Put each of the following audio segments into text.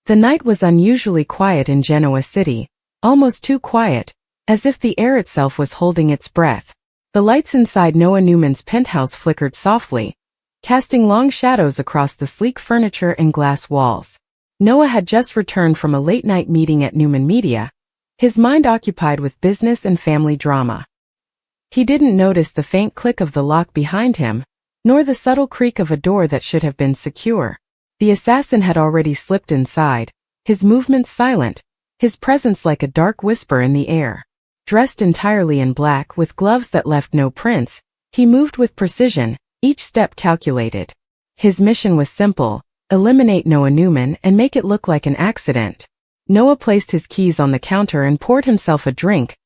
The night was unusually quiet in Genoa City, almost too quiet, as if the air itself was holding its breath. The lights inside Noah Newman's penthouse flickered softly, casting long shadows across the sleek furniture and glass walls. Noah had just returned from a late-night meeting at Newman Media, his mind occupied with business and family drama. He didn't notice the faint click of the lock behind him, nor the subtle creak of a door that should have been secure. The assassin had already slipped inside, his movements silent, his presence like a dark whisper in the air. Dressed entirely in black with gloves that left no prints, he moved with precision, each step calculated. His mission was simple: eliminate Noah Newman and make it look like an accident. Noah placed his keys on the counter and poured himself a drink,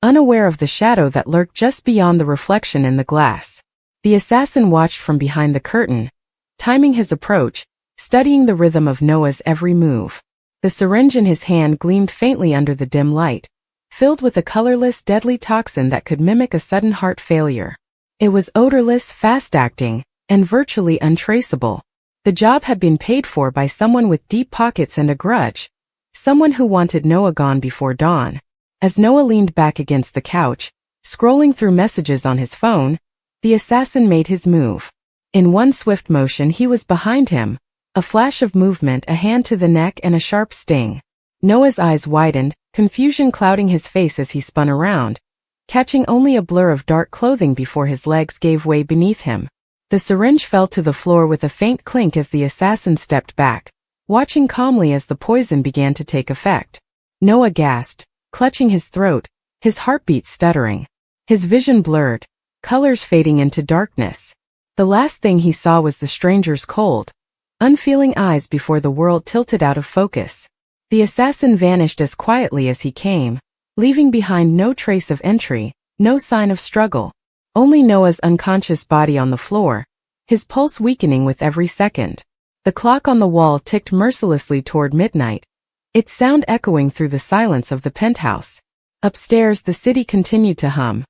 unaware of the shadow that lurked just beyond the reflection in the glass. The assassin watched from behind the curtain, timing his approach, studying the rhythm of Noah's every move. The syringe in his hand gleamed faintly under the dim light, filled with a colorless, deadly toxin that could mimic a sudden heart failure. It was odorless, fast-acting, and virtually untraceable. The job had been paid for by someone with deep pockets and a grudge, someone who wanted Noah gone before dawn. As Noah leaned back against the couch, scrolling through messages on his phone, the assassin made his move. In one swift motion he was behind him, a flash of movement, a hand to the neck and a sharp sting. Noah's eyes widened, confusion clouding his face as he spun around, catching only a blur of dark clothing before his legs gave way beneath him. The syringe fell to the floor with a faint clink as the assassin stepped back, watching calmly as the poison began to take effect. Noah gasped, clutching his throat, his heartbeat stuttering. His vision blurred, colors fading into darkness. The last thing he saw was the stranger's cold, unfeeling eyes before the world tilted out of focus. The assassin vanished as quietly as he came, leaving behind no trace of entry, no sign of struggle. Only Noah's unconscious body on the floor, his pulse weakening with every second. The clock on the wall ticked mercilessly toward midnight, its sound echoing through the silence of the penthouse. Upstairs the city continued to hum.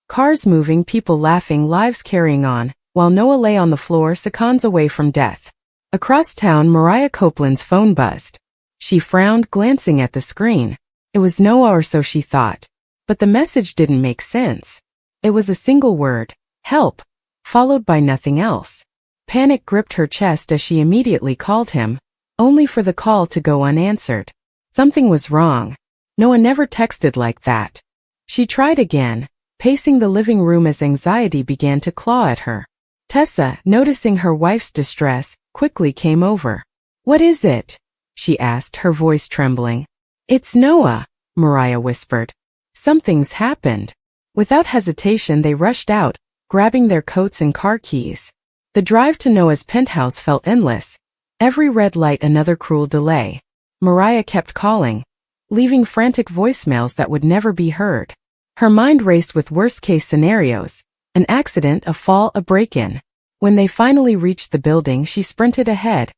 Cars moving, people laughing, lives carrying on, while Noah lay on the floor seconds away from death. Across town, Mariah Copeland's phone buzzed. She frowned, glancing at the screen. It was Noah, or so she thought. But the message didn't make sense. It was a single word: help, followed by nothing else. Panic gripped her chest as she immediately called him, only for the call to go unanswered. Something was wrong. Noah never texted like that. She tried again, pacing the living room as anxiety began to claw at her. Tessa, noticing her wife's distress, quickly came over. "What is it?" she asked, her voice trembling. "It's Noah," Mariah whispered. "Something's happened." Without hesitation they rushed out, grabbing their coats and car keys. The drive to Noah's penthouse felt endless, every red light another cruel delay. Mariah kept calling, leaving frantic voicemails that would never be heard. Her mind raced with worst-case scenarios: an accident, a fall, a break-in. When they finally reached the building, she sprinted ahead,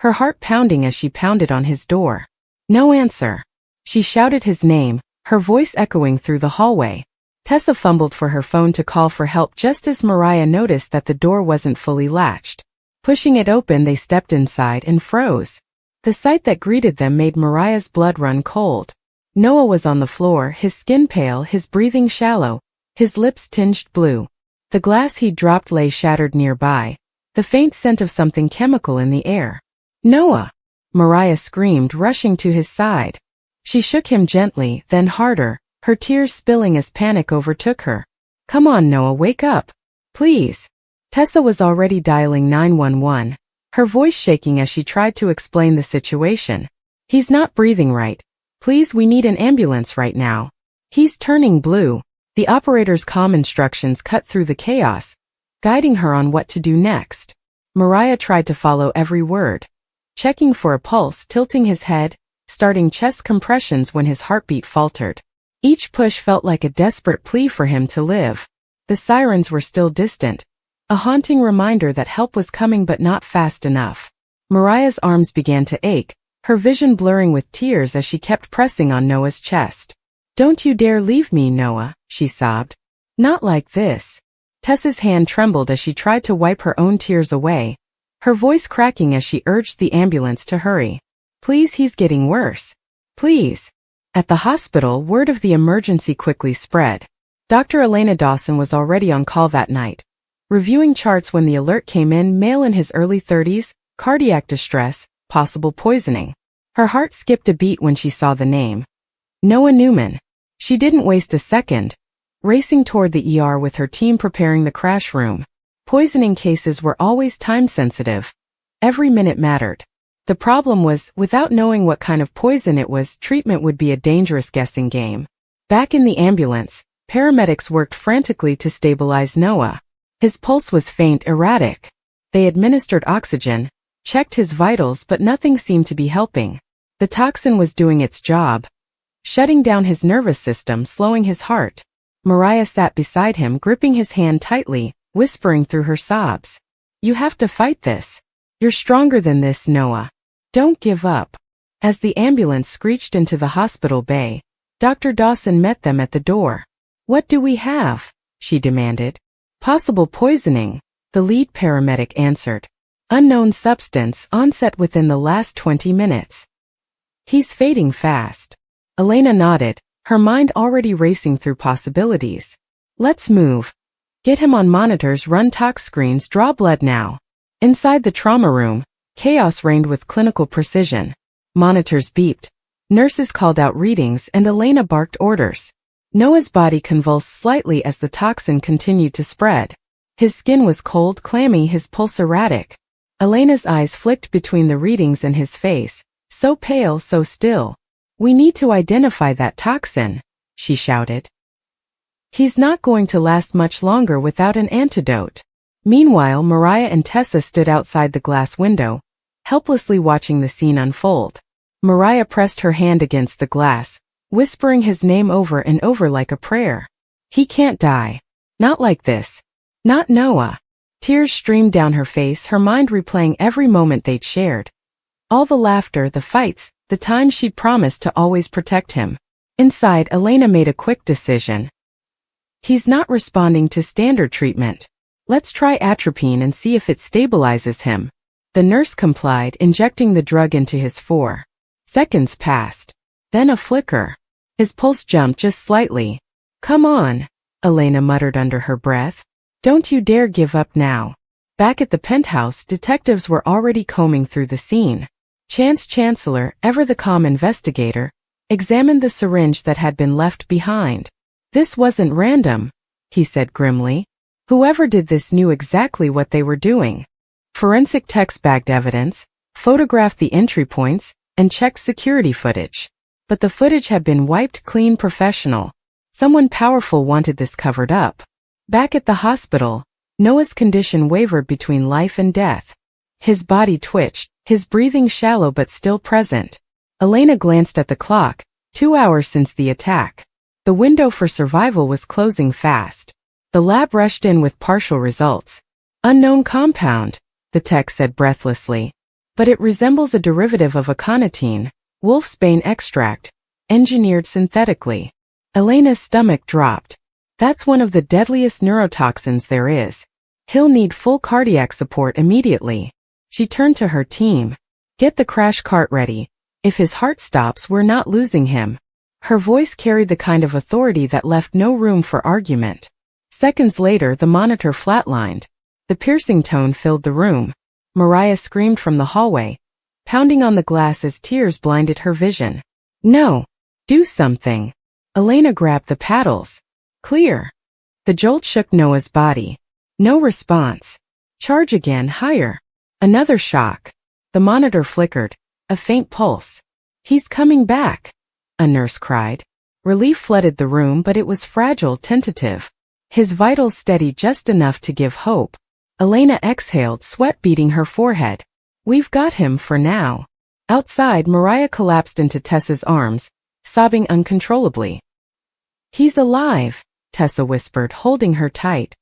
her heart pounding as she pounded on his door. No answer. She shouted his name, her voice echoing through the hallway. Tessa fumbled for her phone to call for help just as Mariah noticed that the door wasn't fully latched. Pushing it open, they stepped inside and froze. The sight that greeted them made Mariah's blood run cold. Noah was on the floor, his skin pale, his breathing shallow, his lips tinged blue. The glass he'd dropped lay shattered nearby, the faint scent of something chemical in the air. "Noah!" Mariah screamed, rushing to his side. She shook him gently, then harder, her tears spilling as panic overtook her. "Come on, Noah, wake up. Please." Tessa was already dialing 911, her voice shaking as she tried to explain the situation. "He's not breathing right. Please, we need an ambulance right now. He's turning blue." The operator's calm instructions cut through the chaos, guiding her on what to do next. Mariah tried to follow every word, checking for a pulse, tilting his head, starting chest compressions when his heartbeat faltered. Each push felt like a desperate plea for him to live. The sirens were still distant, a haunting reminder that help was coming but not fast enough. Mariah's arms began to ache, her vision blurring with tears as she kept pressing on Noah's chest. "Don't you dare leave me, Noah," she sobbed. "Not like this." Tessa's hand trembled as she tried to wipe her own tears away, her voice cracking as she urged the ambulance to hurry. Please, he's getting worse. Please. At the hospital, word of the emergency quickly spread. Dr. Elena Dawson was already on call that night, reviewing charts when the alert came in: male in his early 30s, cardiac distress, possible poisoning. Her heart skipped a beat when she saw the name. Noah Newman. She didn't waste a second, racing toward the ER with her team preparing the crash room. Poisoning cases were always time-sensitive. Every minute mattered. The problem was, without knowing what kind of poison it was, treatment would be a dangerous guessing game. Back in the ambulance, paramedics worked frantically to stabilize Noah. His pulse was faint, erratic. They administered oxygen, checked his vitals, but nothing seemed to be helping. The toxin was doing its job, shutting down his nervous system, slowing his heart. Mariah sat beside him, gripping his hand tightly, whispering through her sobs. You have to fight this. You're stronger than this, Noah. Don't give up. As the ambulance screeched into the hospital bay, Dr. Dawson met them at the door. What do we have? She demanded. Possible poisoning, the lead paramedic answered. Unknown substance, onset within the last 20 minutes. He's fading fast. Elena nodded, her mind already racing through possibilities. Let's move. Get him on monitors, run tox screens, draw blood now. Inside the trauma room, chaos reigned with clinical precision. Monitors beeped. Nurses called out readings and Elena barked orders. Noah's body convulsed slightly as the toxin continued to spread. His skin was cold, clammy, his pulse erratic. Elena's eyes flicked between the readings and his face, so pale, so still. We need to identify that toxin, she shouted. He's not going to last much longer without an antidote. Meanwhile, Mariah and Tessa stood outside the glass window, helplessly watching the scene unfold. Mariah pressed her hand against the glass, whispering his name over and over like a prayer. He can't die. Not like this. Not Noah. Tears streamed down her face, her mind replaying every moment they'd shared. All the laughter, the fights, the time she'd promised to always protect him. Inside, Elena made a quick decision. He's not responding to standard treatment. Let's try atropine and see if it stabilizes him. The nurse complied, injecting the drug into his 4. Seconds passed. Then a flicker. His pulse jumped just slightly. Come on, Elena muttered under her breath. Don't you dare give up now. Back at the penthouse, detectives were already combing through the scene. Chance Chancellor, ever the calm investigator, examined the syringe that had been left behind. This wasn't random, he said grimly. Whoever did this knew exactly what they were doing. Forensic techs bagged evidence, photographed the entry points, and checked security footage. But the footage had been wiped clean. Professional. Someone powerful wanted this covered up. Back at the hospital, Noah's condition wavered between life and death. His body twitched, his breathing shallow but still present. Elena glanced at the clock, 2 hours since the attack. The window for survival was closing fast. The lab rushed in with partial results. Unknown compound, the tech said breathlessly. But it resembles a derivative of aconitine, wolfsbane extract, engineered synthetically. Elena's stomach dropped. That's one of the deadliest neurotoxins there is. He'll need full cardiac support immediately. She turned to her team. Get the crash cart ready. If his heart stops, we're not losing him. Her voice carried the kind of authority that left no room for argument. Seconds later, the monitor flatlined. The piercing tone filled the room. Mariah screamed from the hallway, pounding on the glass as tears blinded her vision. No! Do something! Elena grabbed the paddles. Clear! The jolt shook Noah's body. No response. Charge again, higher. Another shock. The monitor flickered. A faint pulse. He's coming back, a nurse cried. Relief flooded the room, but it was fragile, tentative. His vitals steady just enough to give hope. Elena exhaled, sweat beading her forehead. We've got him for now. Outside, Mariah collapsed into Tessa's arms, sobbing uncontrollably. He's alive, Tessa whispered, holding her tight.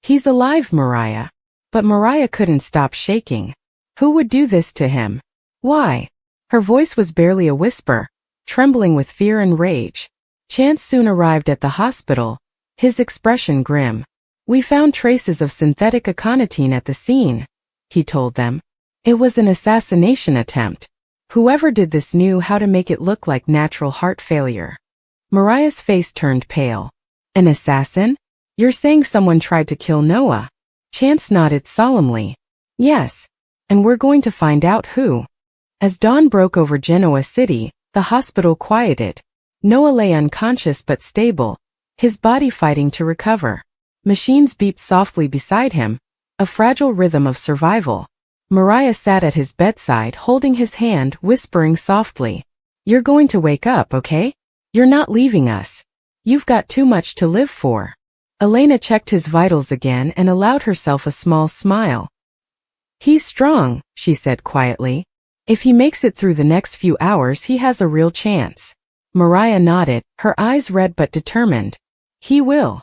He's alive, Mariah. But Mariah couldn't stop shaking. Who would do this to him? Why? Her voice was barely a whisper, trembling with fear and rage. Chance soon arrived at the hospital, his expression grim. We found traces of synthetic aconitine at the scene, he told them. It was an assassination attempt. Whoever did this knew how to make it look like natural heart failure. Mariah's face turned pale. An assassin? You're saying someone tried to kill Noah? Chance nodded solemnly. Yes. And we're going to find out who. As dawn broke over Genoa City, the hospital quieted. Noah lay unconscious but stable, his body fighting to recover. Machines beeped softly beside him, a fragile rhythm of survival. Mariah sat at his bedside holding his hand, whispering softly. You're going to wake up, okay? You're not leaving us. You've got too much to live for. Elena checked his vitals again and allowed herself a small smile. He's strong, she said quietly. If he makes it through the next few hours, he has a real chance. Mariah nodded, her eyes red but determined. He will.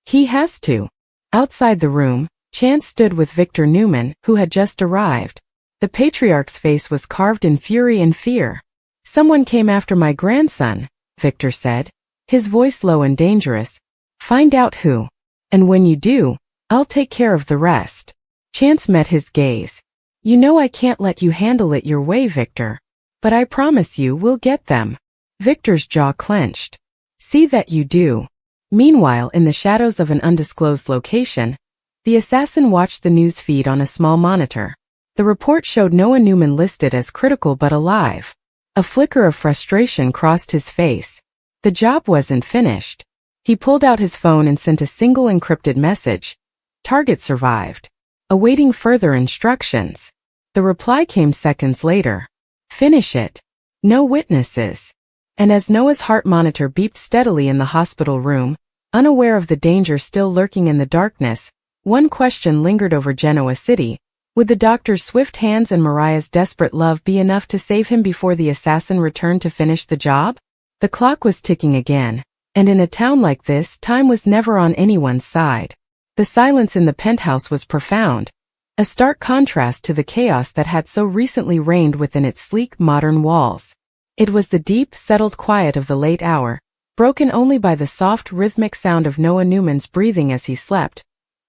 He has to. Outside the room, Chance stood with Victor Newman, who had just arrived. The patriarch's face was carved in fury and fear. Someone came after my grandson, Victor said, his voice low and dangerous. Find out who. And when you do, I'll take care of the rest. Chance met his gaze. You know I can't let you handle it your way, Victor. But I promise you we'll get them. Victor's jaw clenched. See that you do. Meanwhile, in the shadows of an undisclosed location, the assassin watched the news feed on a small monitor. The report showed Noah Newman listed as critical but alive. A flicker of frustration crossed his face. The job wasn't finished. He pulled out his phone and sent a single encrypted message. Target survived. Awaiting further instructions. The reply came seconds later. Finish it. No witnesses. And as Noah's heart monitor beeped steadily in the hospital room, unaware of the danger still lurking in the darkness, one question lingered over Genoa City. Would the doctor's swift hands and Mariah's desperate love be enough to save him before the assassin returned to finish the job? The clock was ticking again, and in a town like this, time was never on anyone's side. The silence in the penthouse was profound, a stark contrast to the chaos that had so recently reigned within its sleek, modern walls. It was the deep, settled quiet of the late hour, broken only by the soft, rhythmic sound of Noah Newman's breathing as he slept,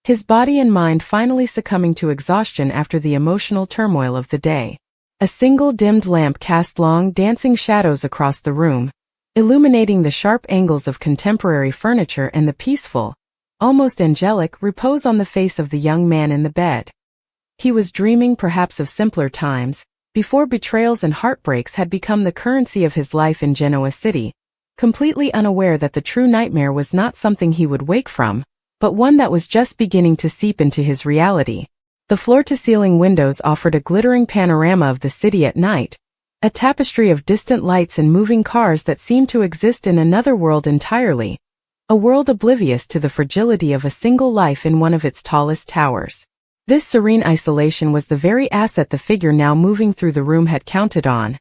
his body and mind finally succumbing to exhaustion after the emotional turmoil of the day. A single dimmed lamp cast long, dancing shadows across the room, illuminating the sharp angles of contemporary furniture and the peaceful, almost angelic, repose on the face of the young man in the bed. He was dreaming perhaps of simpler times, before betrayals and heartbreaks had become the currency of his life in Genoa City, completely unaware that the true nightmare was not something he would wake from, but one that was just beginning to seep into his reality. The floor-to-ceiling windows offered a glittering panorama of the city at night, a tapestry of distant lights and moving cars that seemed to exist in another world entirely, a world oblivious to the fragility of a single life in one of its tallest towers. This serene isolation was the very asset the figure now moving through the room had counted on.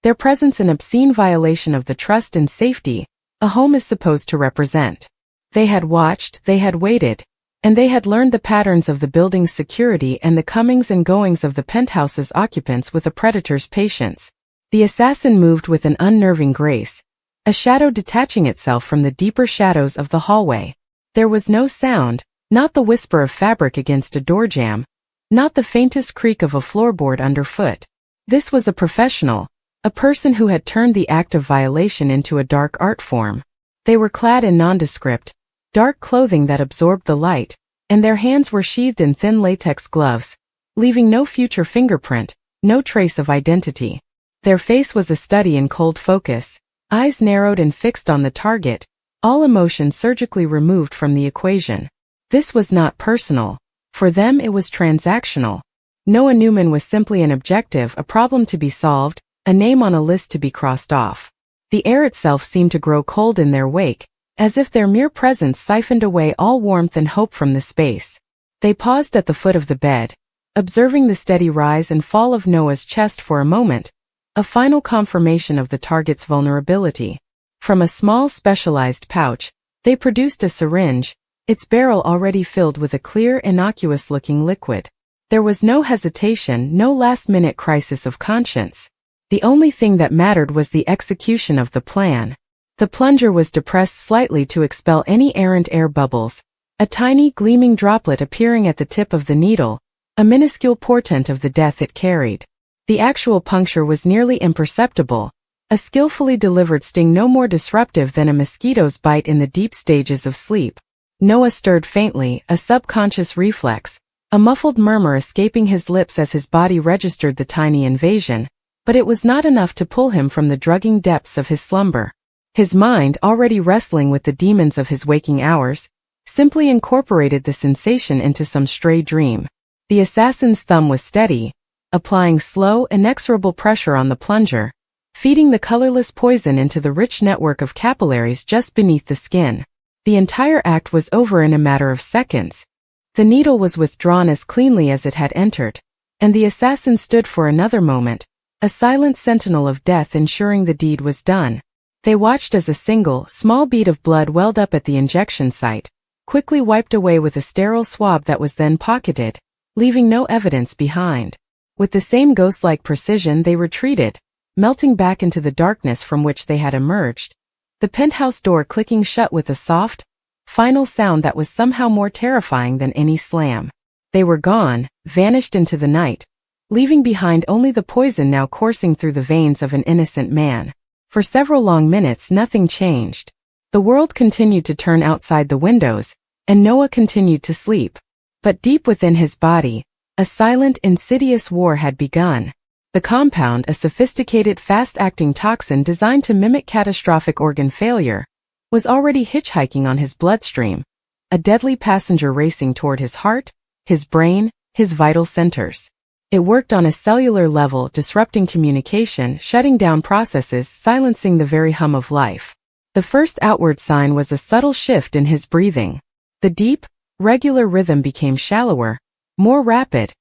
Their presence an obscene violation of the trust and safety a home is supposed to represent. They had watched, they had waited, and they had learned the patterns of the building's security and the comings and goings of the penthouse's occupants with a predator's patience. The assassin moved with an unnerving grace, a shadow detaching itself from the deeper shadows of the hallway. There was no sound, not the whisper of fabric against a door jamb, not the faintest creak of a floorboard underfoot. This was a professional, a person who had turned the act of violation into a dark art form. They were clad in nondescript, dark clothing that absorbed the light, and their hands were sheathed in thin latex gloves, leaving no future fingerprint, no trace of identity. Their face was a study in cold focus, eyes narrowed and fixed on the target, all emotion surgically removed from the equation. This was not personal. For them it was transactional. Noah Newman was simply an objective, a problem to be solved, a name on a list to be crossed off. The air itself seemed to grow cold in their wake, as if their mere presence siphoned away all warmth and hope from the space. They paused at the foot of the bed, observing the steady rise and fall of Noah's chest for a moment, a final confirmation of the target's vulnerability. From a small specialized pouch, they produced a syringe, its barrel already filled with a clear, innocuous-looking liquid. There was no hesitation, no last-minute crisis of conscience. The only thing that mattered was the execution of the plan. The plunger was depressed slightly to expel any errant air bubbles, a tiny, gleaming droplet appearing at the tip of the needle, a minuscule portent of the death it carried. The actual puncture was nearly imperceptible, a skillfully delivered sting no more disruptive than a mosquito's bite in the deep stages of sleep. Noah stirred faintly, a subconscious reflex, a muffled murmur escaping his lips as his body registered the tiny invasion, but it was not enough to pull him from the drugging depths of his slumber. His mind, already wrestling with the demons of his waking hours, simply incorporated the sensation into some stray dream. The assassin's thumb was steady, applying slow, inexorable pressure on the plunger, feeding the colorless poison into the rich network of capillaries just beneath the skin. The entire act was over in a matter of seconds. The needle was withdrawn as cleanly as it had entered, and the assassin stood for another moment, a silent sentinel of death ensuring the deed was done. They watched as a single, small bead of blood welled up at the injection site, quickly wiped away with a sterile swab that was then pocketed, leaving no evidence behind. With the same ghost-like precision they retreated, melting back into the darkness from which they had emerged, the penthouse door clicking shut with a soft, final sound that was somehow more terrifying than any slam. They were gone, vanished into the night, leaving behind only the poison now coursing through the veins of an innocent man. For several long minutes nothing changed. The world continued to turn outside the windows, and Noah continued to sleep. But deep within his body, a silent, insidious war had begun. The compound, a sophisticated, fast-acting toxin designed to mimic catastrophic organ failure, was already hitchhiking on his bloodstream, a deadly passenger racing toward his heart, his brain, his vital centers. It worked on a cellular level, disrupting communication, shutting down processes, silencing the very hum of life. The first outward sign was a subtle shift in his breathing. The deep, regular rhythm became shallower, more rapid,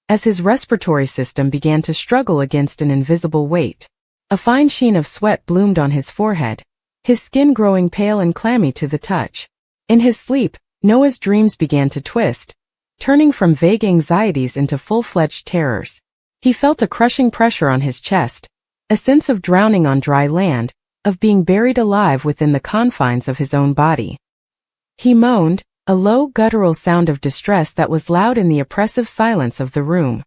as his respiratory system began to struggle against an invisible weight. A fine sheen of sweat bloomed on his forehead, his skin growing pale and clammy to the touch. In his sleep, Noah's dreams began to twist, turning from vague anxieties into full-fledged terrors. He felt a crushing pressure on his chest, a sense of drowning on dry land, of being buried alive within the confines of his own body. He moaned, a low, guttural sound of distress that was loud in the oppressive silence of the room.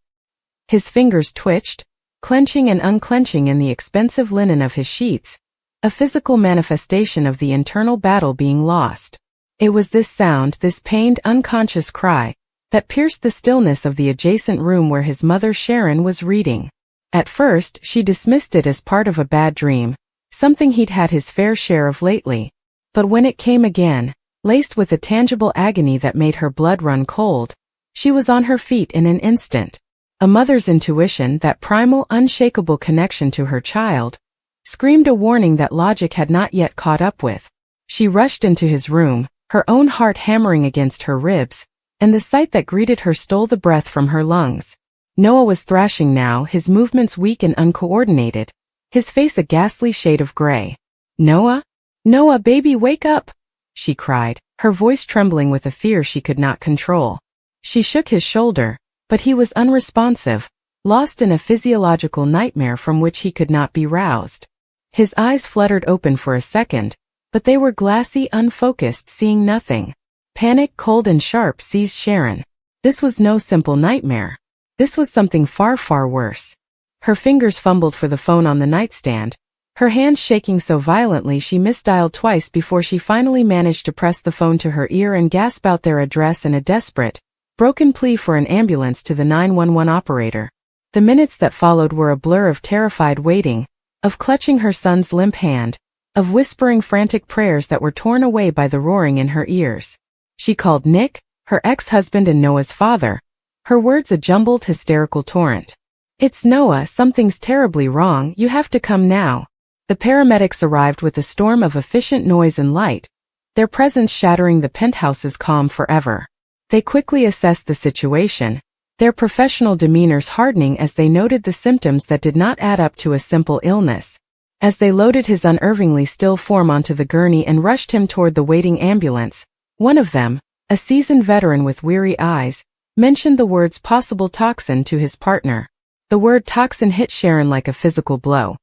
His fingers twitched, clenching and unclenching in the expensive linen of his sheets, a physical manifestation of the internal battle being lost. It was this sound, this pained, unconscious cry, that pierced the stillness of the adjacent room where his mother Sharon was reading. At first, she dismissed it as part of a bad dream, something he'd had his fair share of lately. But when it came again, laced with a tangible agony that made her blood run cold, she was on her feet in an instant. A mother's intuition, that primal, unshakable connection to her child, screamed a warning that logic had not yet caught up with. She rushed into his room, her own heart hammering against her ribs, and the sight that greeted her stole the breath from her lungs. Noah was thrashing now, his movements weak and uncoordinated, his face a ghastly shade of gray. "Noah? Noah, baby, wake up!" she cried, her voice trembling with a fear she could not control. She shook his shoulder, but he was unresponsive, lost in a physiological nightmare from which he could not be roused. His eyes fluttered open for a second, but they were glassy, unfocused, seeing nothing. Panic, cold and sharp, seized Sharon. This was no simple nightmare. This was something far, far worse. Her fingers fumbled for the phone on the nightstand, her hands shaking so violently she misdialed twice before she finally managed to press the phone to her ear and gasp out their address and a desperate, broken plea for an ambulance to the 911 operator. The minutes that followed were a blur of terrified waiting, of clutching her son's limp hand, of whispering frantic prayers that were torn away by the roaring in her ears. She called Nick, her ex-husband and Noah's father, her words a jumbled, hysterical torrent. "It's Noah, something's terribly wrong, you have to come now." The paramedics arrived with a storm of efficient noise and light, their presence shattering the penthouse's calm forever. They quickly assessed the situation, their professional demeanors hardening as they noted the symptoms that did not add up to a simple illness. As they loaded his unervingly still form onto the gurney and rushed him toward the waiting ambulance, one of them, a seasoned veteran with weary eyes, mentioned the words possible toxin to his partner. The word toxin hit Sharon like a physical blow.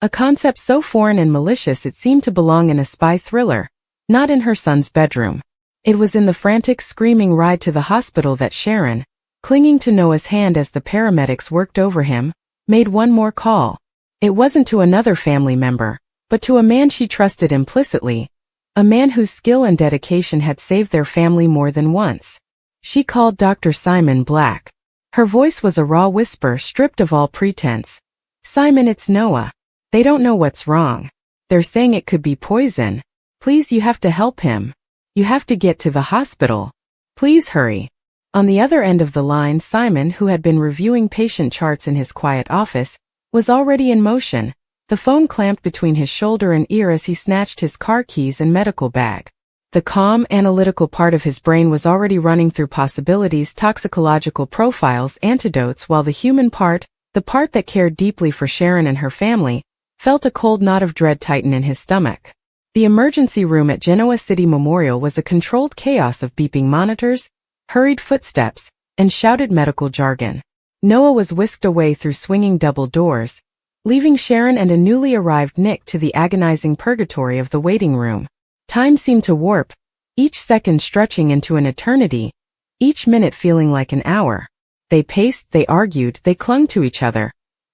A concept so foreign and malicious it seemed to belong in a spy thriller, not in her son's bedroom. It was in the frantic screaming ride to the hospital that Sharon, clinging to Noah's hand as the paramedics worked over him, made one more call. It wasn't to another family member, but to a man she trusted implicitly, a man whose skill and dedication had saved their family more than once. She called Dr. Simon Black. Her voice was a raw whisper stripped of all pretense. "Simon, it's Noah. They don't know what's wrong. They're saying it could be poison. Please, you have to help him. You have to get to the hospital. Please hurry." On the other end of the line, Simon, who had been reviewing patient charts in his quiet office, was already in motion, the phone clamped between his shoulder and ear as he snatched his car keys and medical bag. The calm, analytical part of his brain was already running through possibilities, toxicological profiles, antidotes, while the human part, the part that cared deeply for Sharon and her family, felt a cold knot of dread tighten in his stomach. The emergency room at Genoa City Memorial was a controlled chaos of beeping monitors, hurried footsteps, and shouted medical jargon. Noah was whisked away through swinging double doors, leaving Sharon and a newly arrived Nick to the agonizing purgatory of the waiting room. Time seemed to warp, each second stretching into an eternity, each minute feeling like an hour. They paced, they argued, they clung to each other,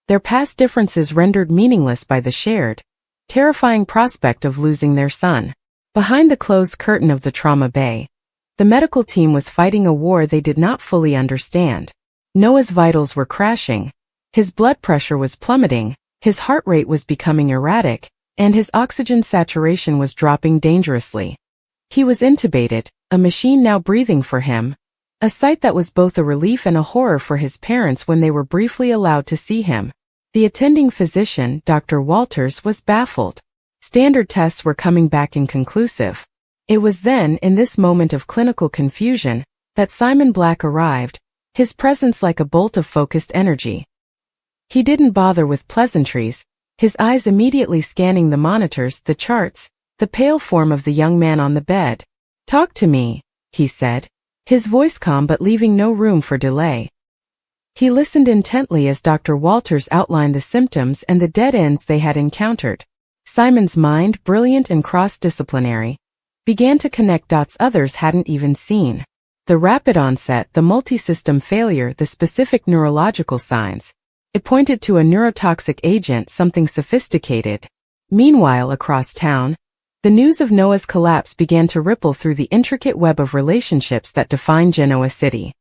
their past differences rendered meaningless by the shared, terrifying prospect of losing their son. Behind the closed curtain of the trauma bay, the medical team was fighting a war they did not fully understand. Noah's vitals were crashing, his blood pressure was plummeting, his heart rate was becoming erratic, and his oxygen saturation was dropping dangerously. He was intubated, a machine now breathing for him, a sight that was both a relief and a horror for his parents when they were briefly allowed to see him. The attending physician, Dr. Walters, was baffled. Standard tests were coming back inconclusive. It was then, in this moment of clinical confusion, that Simon Black arrived, his presence like a bolt of focused energy. He didn't bother with pleasantries, his eyes immediately scanning the monitors, the charts, the pale form of the young man on the bed. "Talk to me," he said, his voice calm but leaving no room for delay. He listened intently as Dr. Walters outlined the symptoms and the dead ends they had encountered. Simon's mind, brilliant and cross-disciplinary, began to connect dots others hadn't even seen. The rapid onset, the multi-system failure, the specific neurological signs. It pointed to a neurotoxic agent, something sophisticated. Meanwhile, across town, the news of Noah's collapse began to ripple through the intricate web of relationships that define Genoa City.